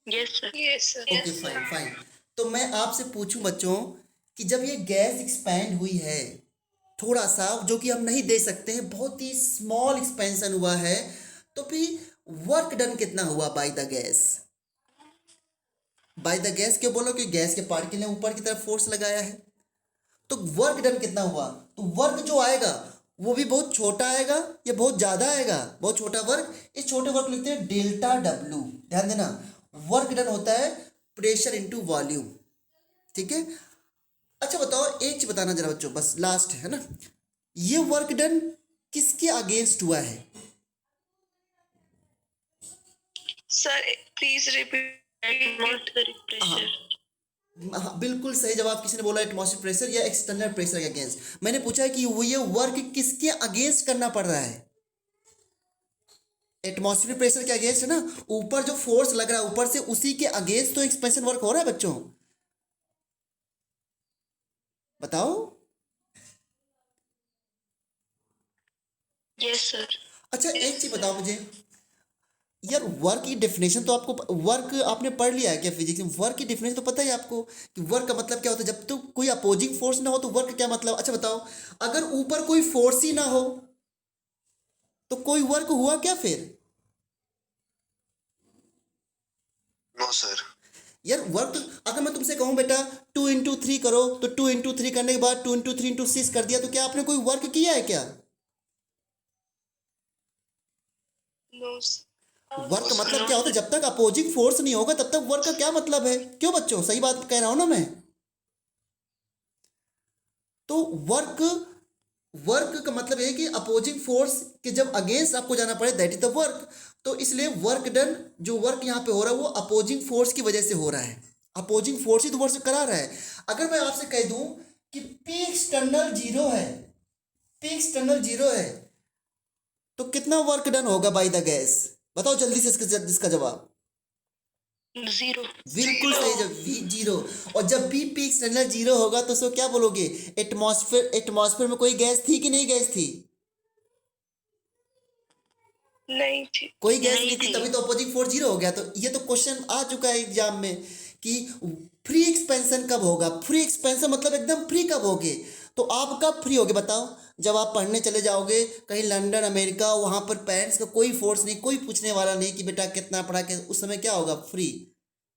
Yes sir. Yes sir. Okay, fine fine. तो मैं आपसे पूछूं बच्चों कि जब ये गैस एक्सपैंड हुई है थोड़ा सा, जो कि हम नहीं दे सकते हैं, बहुत ही स्मॉल एक्सपेंशन हुआ है, तो फिर वर्क डन कितना हुआ by the gas? By the gas क्यों बोलो? कि गैस के पार्टिकल ने ऊपर की तरफ फोर्स लगाया है, तो वर्क डन कितना हुआ? तो वर्क जो आएगा वो भी बहुत छोटा आएगा या बहुत ज़्यादा आएगा? बहुत छोटा वर्क। इस छोटे वर्क लिखते हैं डेल्टा डब्ल्यू। ध्यान देना, वर्क डन होता है प्रेशर इनटू वॉल्यूम, ठीक है। अच्छा बताओ, एक चीज बताना जरा बच्चों, बस लास्ट है ना, ये वर्क डन किसके अगेंस्ट हुआ है? Sir please repeat. हाँ, बिल्कुल सही जवाब। किसी ने बोला एटमॉस्फेरिक प्रेशर या एक्सटर्नल प्रेशर के अगेंस्ट। मैंने पूछा है कि वो ये वर्क किसके अगेंस्ट करना पड़ रहा है? एटमॉस्फेरिक प्रेशर के अगेंस्ट है ना, ऊपर जो फोर्स लग रहा है ऊपर से, उसी के अगेंस्ट तो एक्सपेंशन वर्क हो रहा है बच्चों। बताओ। Yes sir. अच्छा एक चीज बताओ मुझे यार, वर्क की डेफिनेशन तो आपको, वर्क आपने पढ़ लिया है क्या फिजिक्स में? वर्क की डेफिनेशन तो पता है आपको कि वर्क का मतलब क्या होता है? जब तो कोई अपोजिंग फोर्स ना हो तो वर्क क्या मतलब? अच्छा बताओ, अगर ऊपर कोई फोर्स ही ना हो तो कोई वर्क हुआ क्या फिर? नो यार वर्क, अगर मैं तुमसे कहूँ बेटा 2 into 3 करो, तो 2 into 3 करने के बाद 2 into 3 into 6 कर दिया, तो क्या आपने कोई वर्क किया है क्या? नो वर्क No, मतलब sir. क्या होता है? जब तक अपोजिंग फोर्स नहीं होगा तब तक वर्क का क्या मतलब है? क्यों बच्चों, सही बात कह रहा हूं ना मैं? तो वर्क, वर्क का मतलब है कि अपोजिंग फोर्स के जब अगेंस्ट आपको जाना पड़े, दैट इज द वर्क। तो इसलिए वर्क डन, जो वर्क यहाँ पे हो रहा है वो अपोजिंग फोर्स की वजह से हो रहा है। अपोजिंग फोर्स ही तो वर्क करा रहा है। अगर मैं आपसे कह दूं कि पी एक्सटर्नल जीरो है, पी एक्सटर्नल जीरो है, तो कितना वर्क डन होगा बाय द गैस? बताओ जल्दी से इसका जवाब। जीरो। बिल्कुल सही जवाब, वी जीरो। और जब बी पी एक्सटर्नल जीरो होगा तो उसको क्या बोलोगे? एटमॉस्फेयर, एटमॉस्फेयर में कोई गैस थी कि नहीं गैस थी? नहीं थी। कोई गैस नहीं थी, तभी तो अपोजिंग फोर्स जीरो हो गया। तो ये तो क्वेश्चन आ चुका है एग्जाम में कि फ्री एक्सपेंशन कब होगा। फ्री एक्सपेंशन मतलब एकदम फ्री कब होगे? तो आप कब फ्री होगे बताओ? जब आप पढ़ने चले जाओगे कहीं लंदन अमेरिका, वहां पर पेरेंट्स का कोई फोर्स नहीं, कोई पूछने वाला नहीं कि बेटा कितना पढ़ा के, उस समय क्या होगा? फ्री,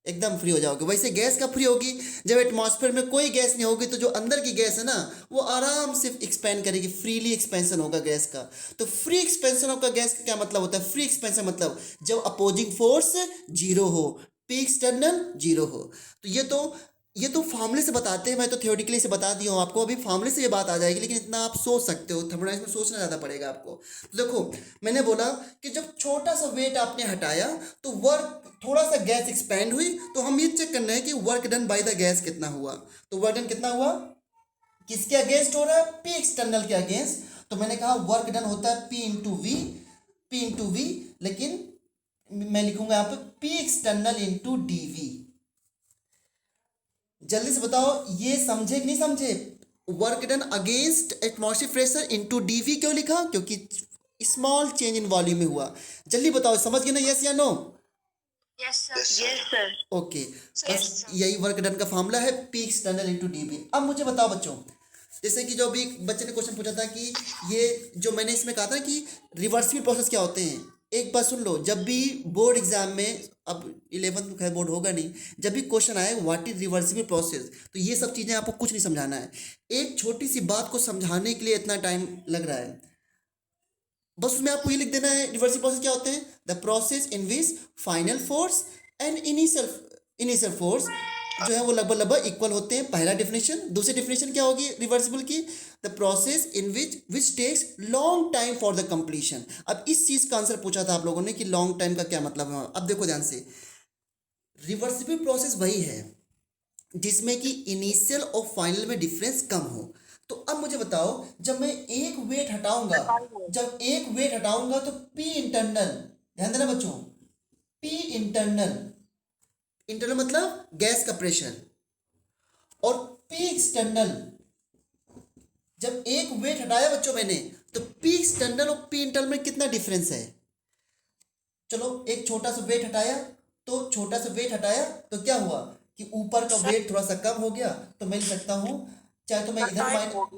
एकदम फ्री हो जाओगे। वैसे गैस कब फ्री होगी? जब एटमॉस्फेयर में कोई गैस नहीं होगी, तो जो अंदर की गैस है ना वो आराम से एक्सपेंड करेगी, फ्रीली एक्सपेंशन होगा गैस का। तो फ्री एक्सपेंशन ऑफ का गैस का क्या मतलब होता है? फ्री एक्सपेंशन मतलब जब अपोजिंग फोर्स जीरो हो, पी एक्सटर्नल जीरो हो। तो ये तो फॉर्मूले से बताते हैं, मैं तो थ्योरेटिकली से बता दिया हूँ आपको, अभी फॉर्मूले से ये बात आ जाएगी, लेकिन इतना आप सोच सकते हो, थर्मोडायनेमिक्स में सोचना ज़्यादा पड़ेगा आपको। तो देखो, मैंने बोला कि जब छोटा सा वेट आपने हटाया तो वर्क, थोड़ा सा गैस एक्सपैंड हुई, तो हम ये चेक करना है कि work done by the gas कितना हुआ। तो वर्क डन कितना हुआ? किसके अगेंस्ट हो रहा है? पी एक्सटर्नल के अगेंस्ट। तो मैंने कहा वर्क डन होता है P into V, P into V, लेकिन मैं लिखूंगा यहाँ पे P external into D V. जल्दी से बताओ ये समझे कि नहीं समझे? Work done against atmospheric pressure into DV क्यों लिखा? क्योंकि स्मॉल चेंज इन वॉल्यूम में हुआ। जल्दी बताओ, समझ गए ना? यस या no? Yes Yes, sir. sir. Yes sir. Okay, Yes, बस sir. यही वर्क डन का फॉर्मूला है, पी एक्सटर्नल इंटू डीवी। अब मुझे बताओ बच्चों, जैसे कि जो अभी बच्चे ने क्वेश्चन पूछा था कि ये जो मैंने इसमें कहा था कि रिवर्सिबल प्रोसेस क्या होते हैं, एक बार सुन लो। जब भी बोर्ड एग्जाम में, अब 11th में खैर बोर्ड होगा नहीं, जब भी क्वेश्चन आए व्हाट इज रिवर्सिबल प्रोसेस, तो ये सब चीज़ें आपको कुछ नहीं समझाना है। एक छोटी सी बात को समझाने के लिए इतना टाइम लग रहा है, बस उसमें आपको ये लिख देना है रिवर्सिबल प्रोसेस क्या होते हैं। The process in which final force and initial force जो है वो लगभग लगभग इक्वल होते हैं, पहला डेफिनेशन। दूसरी डेफिनेशन क्या होगी रिवर्सिबल की? The process in which takes long time for the completion. अब इस चीज़ का आंसर पूछा था आप लोगों ने कि लॉन्ग टाइम का क्या मतलब है। अब देखो ध्यान से, रिवर्सिबल प्रोसेस वही है जिसमें कि इनिशियल और फाइनल में डिफरेंस कम हो। तो अब मुझे बताओ, जब मैं एक वेट हटाऊंगा, जब एक वेट हटाऊंगा तो पी इंटरनल, ध्यान देना बच्चों, पी इंटरनल, इंटरनल मतलब गैस का प्रेशर, और पी एक्सटर्नल, जब एक वेट हटाया बच्चों मैंने, तो पी एक्सटर्नल और पी इंटरनल में कितना डिफरेंस है? चलो एक छोटा सा वेट हटाया, तो छोटा सा वेट हटाया तो क्या हुआ कि ऊपर का वेट थोड़ा सा कम हो गया, तो मैं लिख सकता हूँ, चाहे तो मैं इधर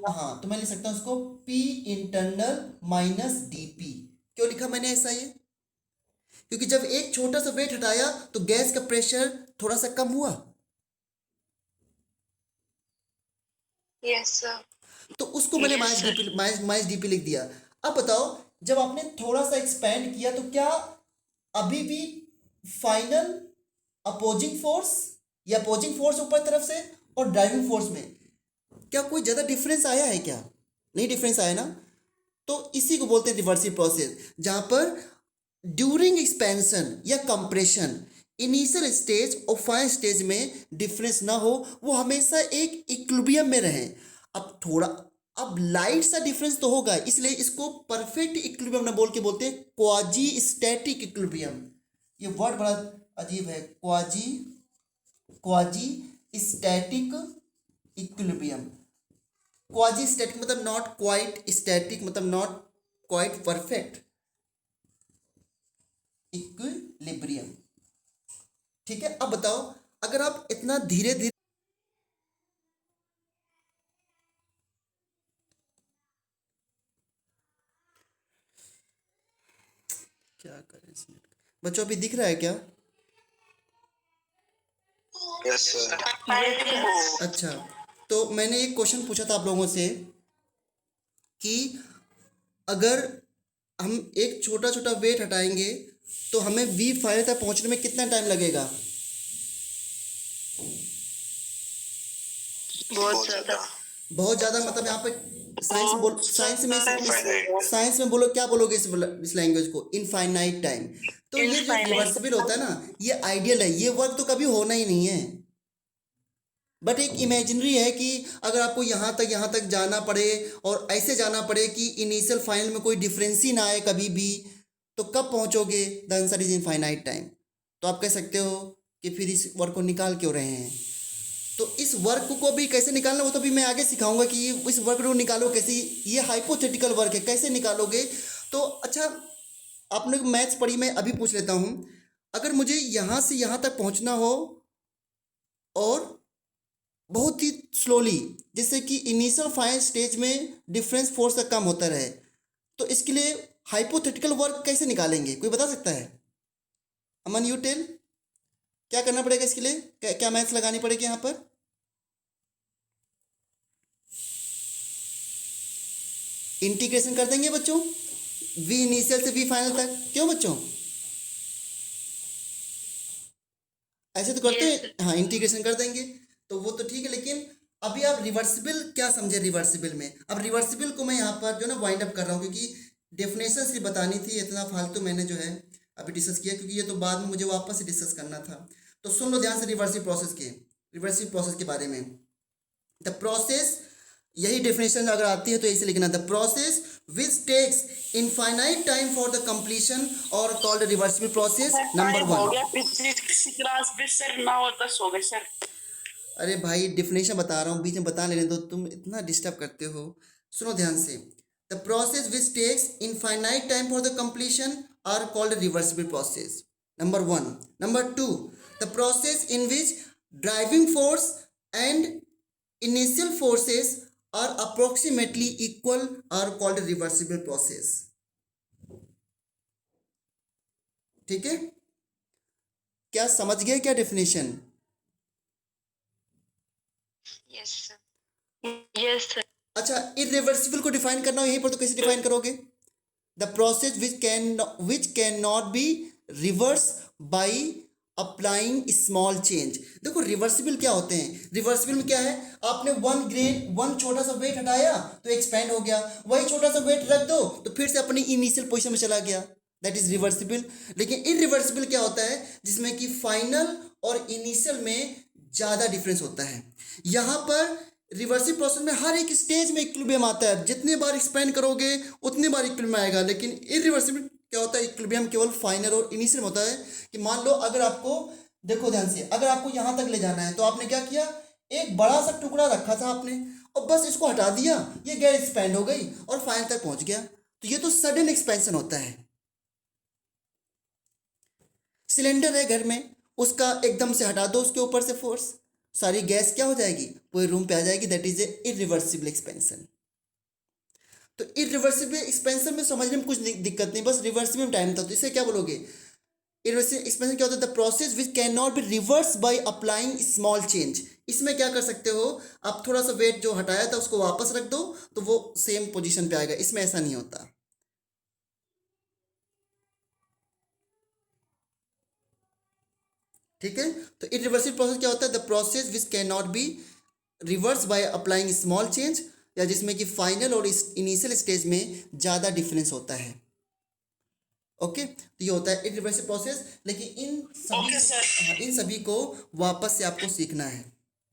हाँ, तो मैं लिख सकता हूँ उसको P internal minus D P. क्यों लिखा मैंने ऐसा? ये क्योंकि जब एक छोटा सा वेट हटाया तो गैस का प्रेशर थोड़ा सा कम हुआ। Yes sir. तो उसको मैंने Yes, sir. माइनस डीपी लिख दिया। अब बताओ, जब आपने थोड़ा सा एक्सपेंड किया तो क्या अभी भी फाइनल अपोजिंग फोर्स या अपोजिंग फोर्स ऊपर तरफ से और ड्राइविंग फोर्स में क्या कोई ज़्यादा डिफरेंस आया है क्या? नहीं डिफरेंस आया ना। तो इसी को बोलते हैं रिवर्सिबल प्रोसेस, जहां पर ड्यूरिंग एक्सपेंशन या कंप्रेशन इनिशियल स्टेज और फाइनल स्टेज में डिफरेंस ना हो, वो हमेशा एक इक्विलिब्रियम में रहे। अब थोड़ा, अब लाइट सा डिफरेंस तो होगा, इसलिए इसको परफेक्ट इक्विलिब्रियम ना बोल के बोलते हैं क्वाजी स्टैटिक इक्विलिब्रियम। ये वर्ड बड़ा अजीब है, quasi, quasi static equilibrium. Quasi static मतलब नॉट क्वाइट स्टैटिक, मतलब नॉट क्वाइट परफेक्ट इक्विलिब्रियम। ठीक है, अब बताओ, अगर आप इतना धीरे धीरे, क्या करें इसमें? बच्चों अभी दिख रहा है क्या? Yes sir. अच्छा, तो मैंने एक क्वेश्चन पूछा था आप लोगों से कि अगर हम एक छोटा छोटा वेट हटाएंगे तो हमें वी फाइनल तक पहुंचने में कितना टाइम लगेगा? बहुत ज्यादा। बहुत ज़्यादा मतलब यहाँ पे साइंस में Infinite. साइंस में बोलो, क्या बोलोगे इस लैंग्वेज को? Infinite time. तो ये जो रिवर्सिबल होता है ना, ये आइडियल है, ये वर्क तो कभी होना ही नहीं है, बट एक इमेजिनरी है कि अगर आपको यहाँ तक जाना पड़े और ऐसे जाना पड़े कि इनिशियल फाइनल में कोई डिफरेंस ही ना आए कभी भी, तो कब पहुँचोगे? The answer is infinite time. तो आप कह सकते हो कि फिर इस वर्क को निकाल क्यों रहे हैं? तो इस वर्क को भी कैसे निकालना वो तो भी मैं आगे सिखाऊंगा कि इस वर्क को निकालो कैसे। ये हाइपोथेटिकल वर्क है, कैसे निकालोगे? तो अच्छा, आपने मैथ्स पढ़ी, मैं अभी पूछ लेता हूँ। अगर मुझे यहाँ से यहाँ तक पहुँचना हो और बहुत ही स्लोली, जैसे कि इनिशियल फाइनल स्टेज में डिफरेंस फोर्स का कम होता रहे, तो इसके लिए हाइपोथेटिकल वर्क कैसे निकालेंगे? कोई बता सकता है? अमन, यू टेल, क्या करना पड़ेगा इसके लिए? क्या मैथ्स लगानी पड़ेगी यहाँ पर? इंटीग्रेशन कर देंगे बच्चों, वी इनिशियल से वी फाइनल तक। क्यों बच्चों, ऐसे तो करते हैं? हाँ, इंटीग्रेशन कर देंगे तो वो तो ठीक है, लेकिन अभी आप रिवर्सिबल क्या समझे? रिवर्सिबल में अब रिवर्सिबल को मैं यहाँ पर जो ना वाइंड अप कर रहा हूँ, क्योंकि डेफिनेशन सिर्फ बतानी थी, इतना फालतू मैंने जो है अभी डिस्कस किया, क्योंकि ये तो बाद में मुझे वापस से डिस्कस करना था। तो सुन लो ध्यान से रिवर्सिबल प्रोसेस के बारे में। द प्रोसेस, यही डेफिनेशन अगर आती है तो ऐसे लिखना, the process which takes infinite time for the completion और कॉल्ड रिवर्सिबल प्रोसेस। नंबर 1। अरे भाई, डेफिनेशन बता रहा हूँ, बीच में बता लेने दो, तुम इतना डिस्टर्ब करते हो। सुनो ध्यान से, the process which takes infinite time for the completion are called reversible process. Number 1। Number 2, the process in which driving force and initial forces are approximately equal are called reversible process। ठीक है, क्या समझ गए क्या डेफिनेशन? Yes sir. अच्छा, इरिवर्सिबल को डिफाइन करना हो यहीं पर, तो कैसे डिफाइन करोगे? The process which can not be reverse by applying small change. देखो रिवर्सिबल क्या होते हैं? रिवर्सिबल में क्या है, आपने वन छोटा सा वेट हटाया तो एक्सपेंड हो गया, वही छोटा सा वेट रख दो तो फिर से अपनी इनिशियल पोजीशन में चला गया, दैट इज रिवर्सिबल। लेकिन इरिवर्सिबल क्या होता है? जिसमें कि फाइनल और इनिशियल में ज़्यादा डिफरेंस होता है। यहाँ पर रिवर्सिबल प्रोसेस में हर एक स्टेज में इक्विलिब्रियम आता है, जितने बार एक्सपेंड करोगे उतनी बार इक्विलिब्रियम आएगा। लेकिन इरिवर्सिबल क्या होता है? इक्विलिब्रियम केवल फाइनल और इनिशियल में होता है। कि मान लो अगर आपको, देखो ध्यान से, अगर आपको यहाँ तक ले जाना है तो आपने क्या किया, एक बड़ा सा टुकड़ा रखा था आपने और बस इसको हटा दिया, ये गैस एक्सपेंड हो गई और फाइनल तक पहुंच गया। तो ये तो सडन एक्सपेंशन होता है। सिलेंडर है घर में, उसका एकदम से हटा दो उसके ऊपर से फोर्स, सारी गैस क्या हो जाएगी? पूरे रूम पे आ जाएगी, that is a irreversible expansion. तो इरिवर्सिबल एक्सपेंशन में समझने में कुछ दिक्कत नहीं, बस रिवर्सिबल में टाइम था। तो इसे क्या बोलोगे? इरिवर्सिबल एक्सपेंशन क्या होता है? The process which can not be reverse by applying small change. इसमें क्या कर सकते हो आप, थोड़ा सा वेट जो हटाया था उसको वापस रख दो तो वो सेम पोजीशन पे आएगा। इसमें ऐसा नहीं होता। ठीक है, तो इरिवर्सिबल प्रोसेस क्या होता है? The process which can not be reverse by applying small change, या जिसमें कि फाइनल और इनिशियल स्टेज में ज़्यादा डिफरेंस होता है। ओके, तो ये होता है इरिवर्सिबल प्रोसेस। लेकिन इन सभी को वापस से आपको सीखना है।